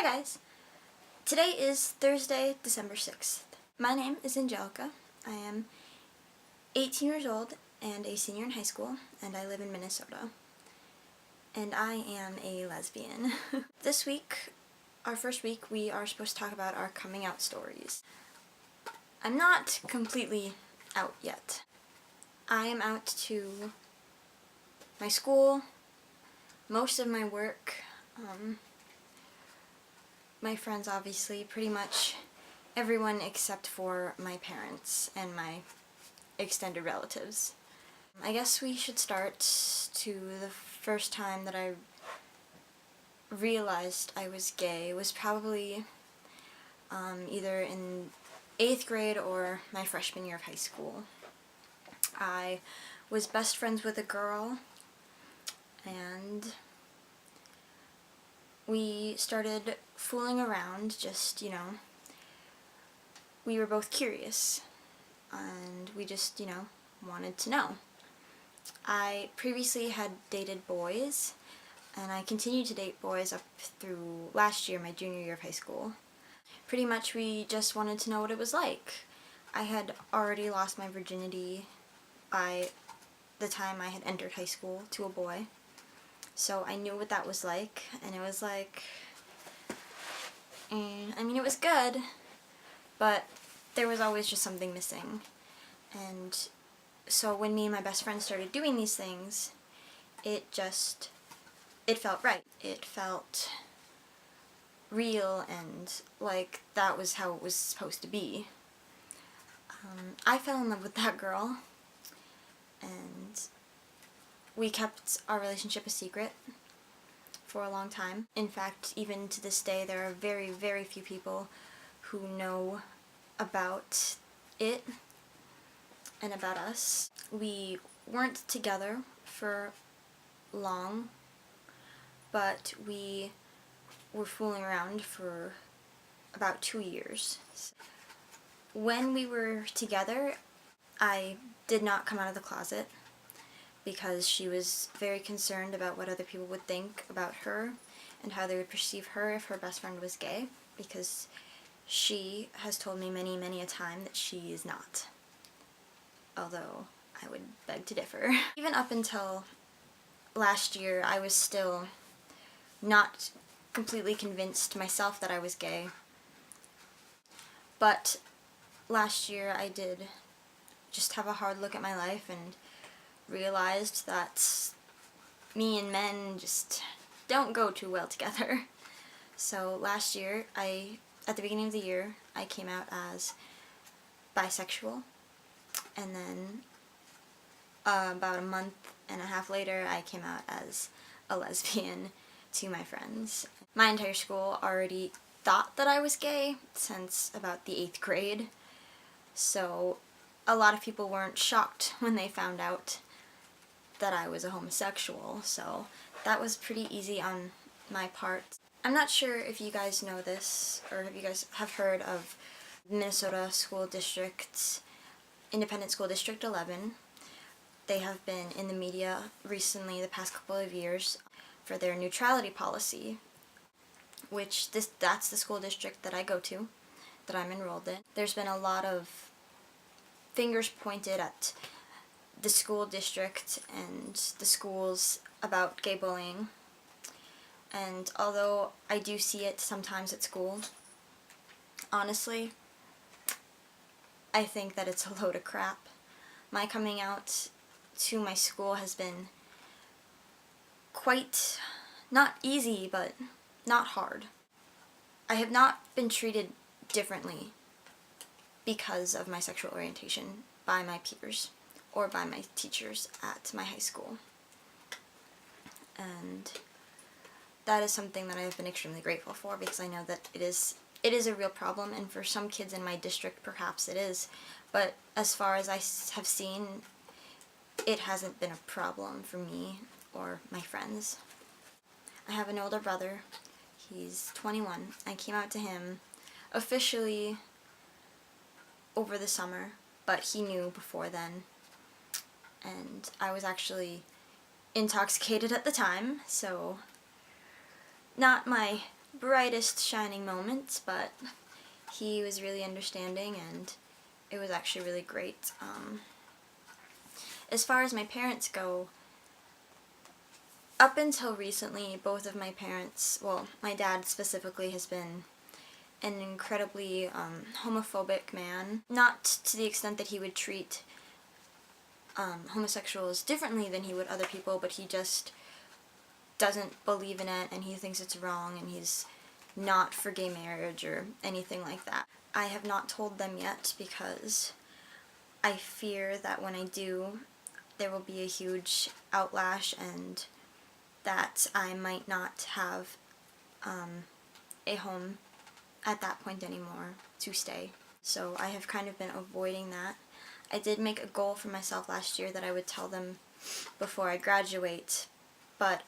Hi guys! Today is Thursday, December 6th. My name is Angelica. I am 18 years old and a senior in high school, and I live in Minnesota. And I am a lesbian. This week, our first week, we are supposed to talk about our coming out stories. I'm not completely out yet. I am out to my school, most of my work, my friends obviously, pretty much everyone except for my parents and my extended relatives. I guess we should start to the first time that I realized I was gay. It was probably either in 8th grade or my freshman year of high school. I was best friends with a girl, and we started fooling around, just, we were both curious, and we just, wanted to know. I previously had dated boys, and I continued to date boys up through last year, my junior year of high school. Pretty much we just wanted to know what it was like. I had already lost my virginity by the time I had entered high school to a boy, so I knew what that was like, and it was like, it was good, but there was always just something missing. And so when me and my best friend started doing these things, it felt right. It felt real, and like that was how it was supposed to be. I fell in love with that girl, and we kept our relationship a secret for a long time. In fact, even to this day, there are very, very few people who know about it and about us. We weren't together for long, but we were fooling around for about 2 years. When we were together, I did not come out of the closet because she was very concerned about what other people would think about her and how they would perceive her if her best friend was gay, because she has told me many, many a time that she is not. Although I would beg to differ. Even up until last year, I was still not completely convinced myself that I was gay. But last year I did just have a hard look at my life and realized that me and men just don't go too well together. So last year, at the beginning of the year, I came out as bisexual, and then about a month and a half later, I came out as a lesbian to my friends. My entire school already thought that I was gay since about the 8th grade, so a lot of people weren't shocked when they found out that I was a homosexual, so that was pretty easy on my part. I'm not sure if you guys know this, or if you guys have heard of Minnesota School District, Independent School District 11. They have been in the media recently, the past couple of years, for their neutrality policy, which that's the school district that I go to, that I'm enrolled in. There's been a lot of fingers pointed at the school district and the schools about gay bullying, and although I do see it sometimes at school, honestly, I think that it's a load of crap. My coming out to my school has been quite, not easy, but not hard. I have not been treated differently because of my sexual orientation by my peers or by my teachers at my high school. And that is something that I have been extremely grateful for, because I know that it is a real problem, and for some kids in my district perhaps it is, but as far as I have seen, it hasn't been a problem for me or my friends. I have an older brother. He's 21. I came out to him officially over the summer, but he knew before then, and I was actually intoxicated at the time, so not my brightest shining moments, but he was really understanding, and it was actually really great. As far as my parents go, up until recently, both of my parents, well, my dad specifically, has been an incredibly homophobic man. Not to the extent that he would treat homosexuals differently than he would other people, but he just doesn't believe in it, and he thinks it's wrong, and he's not for gay marriage or anything like that. I have not told them yet because I fear that when I do, there will be a huge outlash, and that I might not have a home at that point anymore to stay. So I have kind of been avoiding that. I did make a goal for myself last year that I would tell them before I graduate, but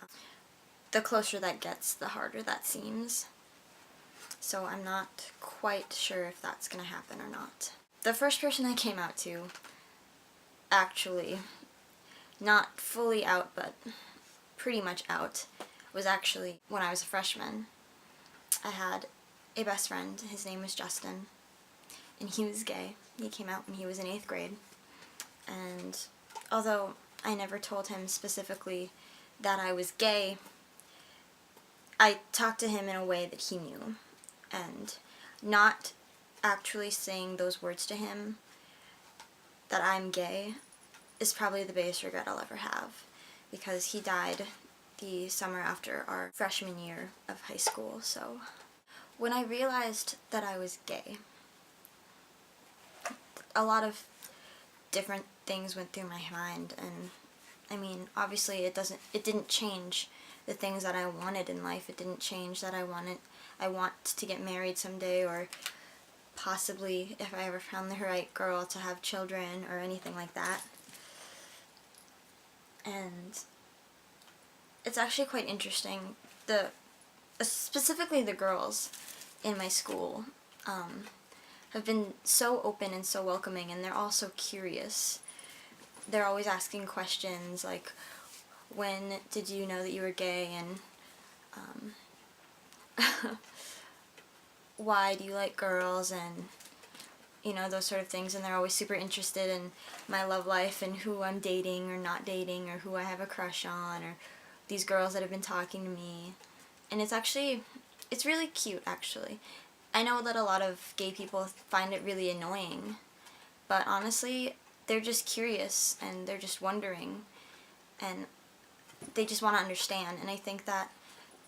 the closer that gets, the harder that seems. So I'm not quite sure if that's going to happen or not. The first person I came out to, actually, not fully out, but pretty much out, was actually when I was a freshman. I had a best friend. His name was Justin, and he was gay. He came out when he was in 8th grade. And although I never told him specifically that I was gay, I talked to him in a way that he knew. And not actually saying those words to him, that I'm gay, is probably the biggest regret I'll ever have, because he died the summer after our freshman year of high school. So when I realized that I was gay, a lot of different things went through my mind, and I mean, obviously it didn't change the things that I wanted in life. It didn't change that I want to get married someday, or possibly, if I ever found the right girl, to have children or anything like that. And it's actually quite interesting. Specifically the girls in my school have been so open and so welcoming, and they're all so curious. They're always asking questions like, when did you know that you were gay, and why do you like girls, and you know, those sort of things. And they're always super interested in my love life and who I'm dating or not dating, or who I have a crush on, or these girls that have been talking to me. And it's really cute, actually. I know that a lot of gay people find it really annoying, but honestly, they're just curious, and they're just wondering, and they just want to understand. And I think that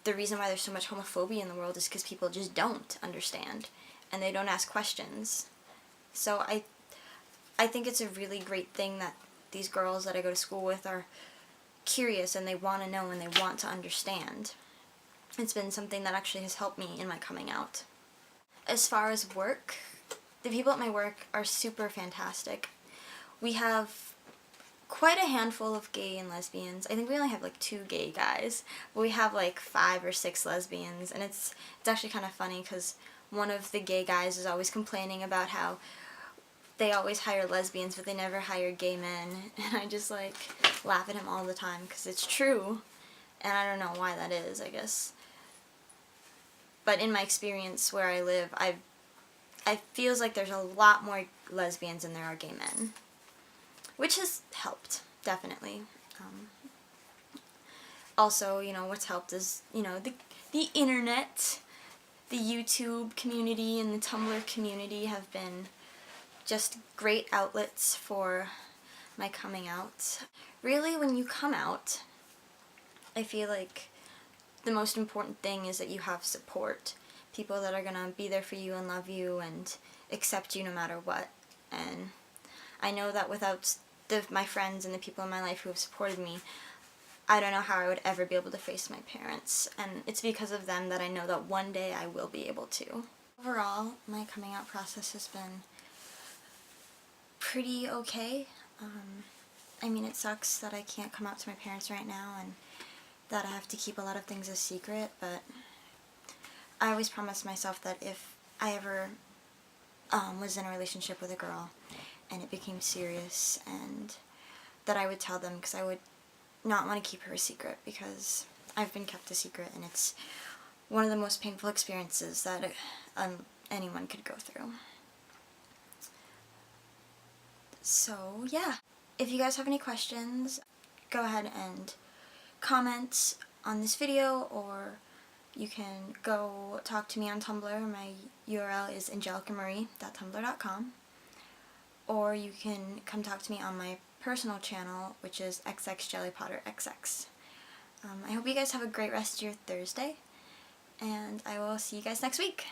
the reason why there's so much homophobia in the world is because people just don't understand, and they don't ask questions. So I think it's a really great thing that these girls that I go to school with are curious, and they want to know, and they want to understand. It's been something that actually has helped me in my coming out. As far as work, the people at my work are super fantastic. We have quite a handful of gay and lesbians. I think we only have like 2 gay guys, but we have like 5 or 6 lesbians, and it's actually kind of funny because one of the gay guys is always complaining about how they always hire lesbians but they never hire gay men, and I just like laugh at him all the time because it's true, and I don't know why that is, I guess. But in my experience where I live, I feels like there's a lot more lesbians than there are gay men, which has helped, definitely. Also, you know, what's helped is, you know, the internet, the YouTube community and the Tumblr community have been just great outlets for my coming out. Really, when you come out, I feel like the most important thing is that you have support. People that are going to be there for you and love you and accept you no matter what. And I know that without my friends and the people in my life who have supported me, I don't know how I would ever be able to face my parents. And it's because of them that I know that one day I will be able to. Overall, my coming out process has been pretty okay. I mean, it sucks that I can't come out to my parents right now, and that I have to keep a lot of things a secret, but I always promised myself that if I ever was in a relationship with a girl and it became serious, and that I would tell them, because I would not want to keep her a secret, because I've been kept a secret, and it's one of the most painful experiences that anyone could go through. So yeah, if you guys have any questions, go ahead and comment on this video, or you can go talk to me on Tumblr. My URL is angelicamarie.tumblr.com, or you can come talk to me on my personal channel, which is xxjellypotterxx. I hope you guys have a great rest of your Thursday, and I will see you guys next week.